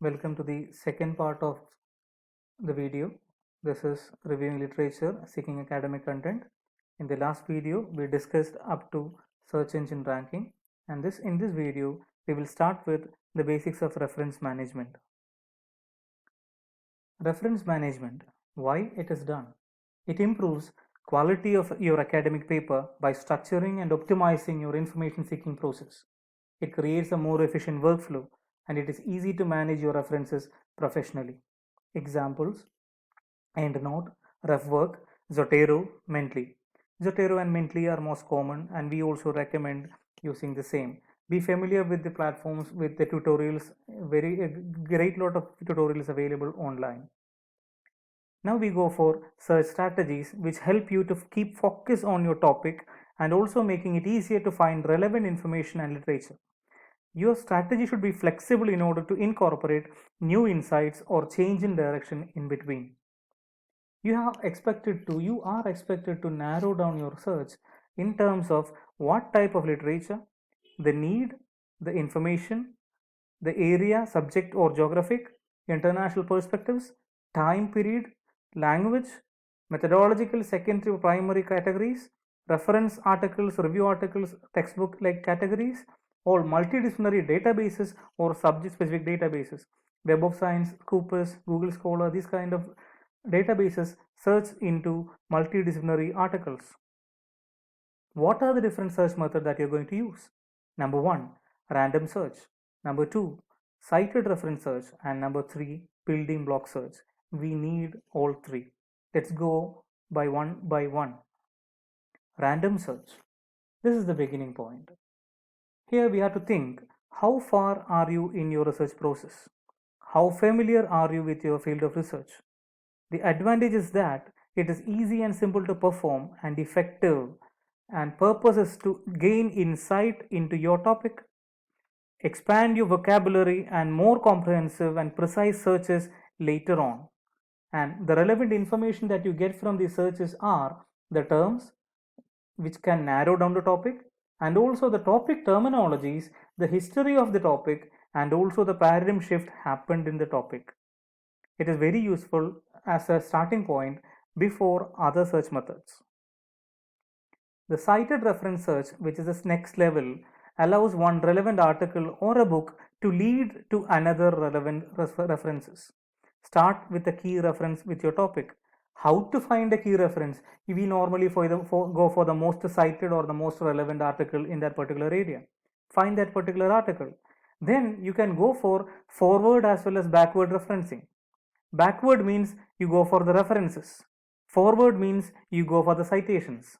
Welcome to the second part of the video. This is reviewing literature, seeking academic content. In the last video, we discussed up to search engine ranking, and in this video, we will start with the basics of reference management. Reference management, why it is done? It improves quality of your academic paper by structuring and optimizing your information seeking process. It creates a more efficient workflow and it is easy to manage your references professionally. Examples: EndNote, RefWork, Zotero, Mentally. Zotero and Mentally are most common and we also recommend using the same. Be familiar with the platforms, with the tutorials, a great lot of tutorials available online. Now we go for search strategies which help you to keep focus on your topic and also making it easier to find relevant information and literature. Your strategy should be flexible in order to incorporate new insights or change in direction in between. You are expected to narrow down your search in terms of what type of literature, the need, the information, the area, subject or geographic, international perspectives, time period, language, methodological secondary or primary categories, reference articles, review articles, textbook like categories, or multidisciplinary databases or subject specific databases. Web of Science, Scopus, Google Scholar, these kind of databases search into multidisciplinary articles. What are the different search methods that you're going to use? Number 1, random search. Number 2, cited reference search. And number 3, building block search. We need all three. Let's go by one. Random search. This is the beginning point. Here we have to think, how far are you in your research process? How familiar are you with your field of research? The advantage is that it is easy and simple to perform and effective, and purpose is to gain insight into your topic, expand your vocabulary and more comprehensive and precise searches later on. And the relevant information that you get from these searches are the terms which can narrow down the topic, and also the topic terminologies, the history of the topic, and also the paradigm shift happened in the topic. It is very useful as a starting point before other search methods. The cited reference search, which is the next level, allows one relevant article or a book to lead to another relevant references. Start with a key reference with your topic. How to find a key reference? We normally go for the most cited or the most relevant article in that particular area. Find that particular article. Then you can go for forward as well as backward referencing. Backward means you go for the references. Forward means you go for the citations.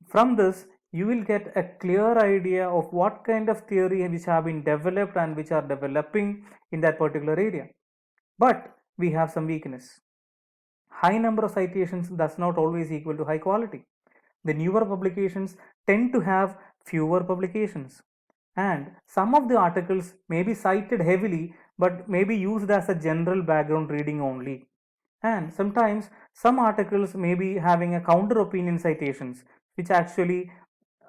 From this, you will get a clear idea of what kind of theory which have been developed and which are developing in that particular area. But we have some weakness. High number of citations does not always equal to high quality. The newer publications tend to have fewer publications, and some of the articles may be cited heavily but may be used as a general background reading only. And sometimes some articles may be having a counter opinion citations which actually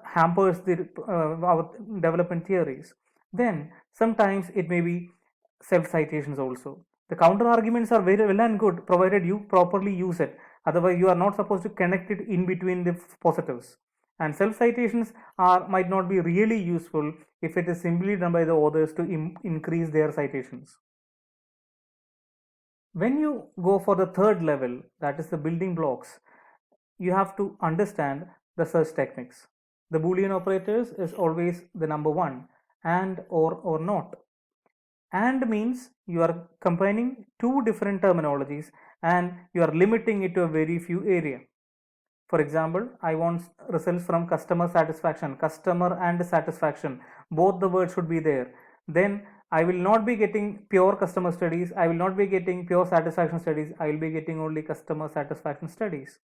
hampers our development theories. Then sometimes it may be self citations also. The counter arguments are very well and good provided you properly use it. Otherwise, you are not supposed to connect it in between the positives. And self citations might not be really useful if it is simply done by the authors to increase their citations. When you go for the third level, that is the building blocks, you have to understand the search techniques. The Boolean operators is always the number one, and or not. And means you are combining two different terminologies and you are limiting it to a very few area. For example, I want results from customer and satisfaction. Both the words should be there. Then I will not be getting pure customer studies. I will not be getting pure satisfaction studies. I will be getting only customer satisfaction studies.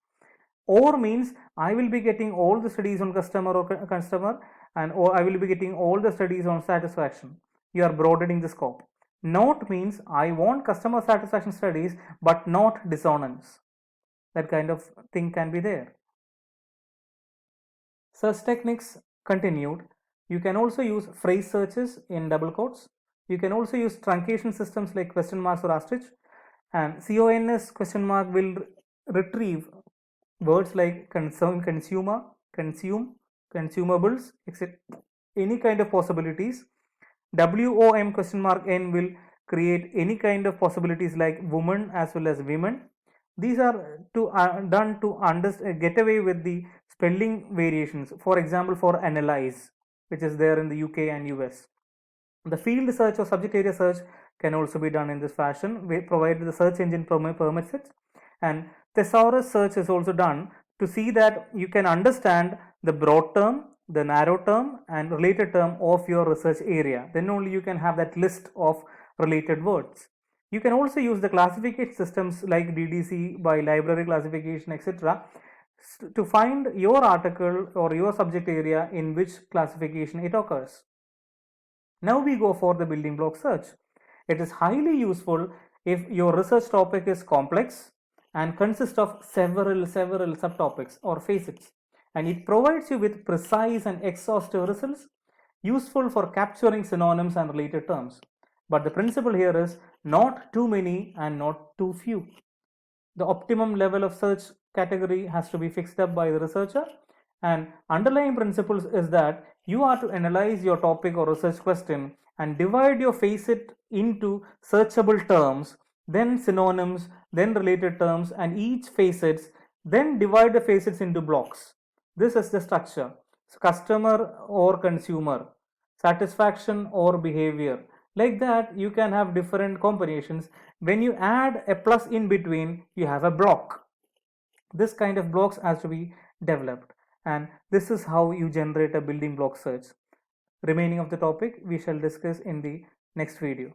Or means I will be getting all the studies on customer or I will be getting all the studies on satisfaction. You are broadening the scope. Not means I want customer satisfaction studies but not dissonance. That kind of thing can be there. Search techniques continued. You can also use phrase searches in double quotes. You can also use truncation systems like question marks or asterisk, and CONS question mark will retrieve words like consumer, consume, consumables, etc. Any kind of possibilities. WOM question mark N will create any kind of possibilities like woman as well as women. These are done to get away with the spelling variations. For example, for analyze, which is there in the UK and US. The field search or subject area search can also be done in this fashion, provided the search engine permits it. And thesaurus search is also done to see that you can understand the broad term, the narrow term, and related term of your research area. Then only you can have that list of related words. You can also use the classification systems like DDC by library classification, etc., to find your article or your subject area in which classification it occurs. Now we go for the building block search. It is highly useful if your research topic is complex and consists of several subtopics or facets, and it provides you with precise and exhaustive results useful for capturing synonyms and related terms. But the principle here is not too many and not too few. The optimum level of search category has to be fixed up by the researcher, and underlying principles is that you are to analyze your topic or research question and divide your facet into searchable terms, then synonyms, then related terms, and each facets, then divide the facets into blocks. This is the structure. So customer or consumer, satisfaction or behavior. Like that, you can have different combinations. When you add a plus in between, you have a block. This kind of blocks has to be developed, and this is how you generate a building block search. Remaining of the topic we shall discuss in the next video.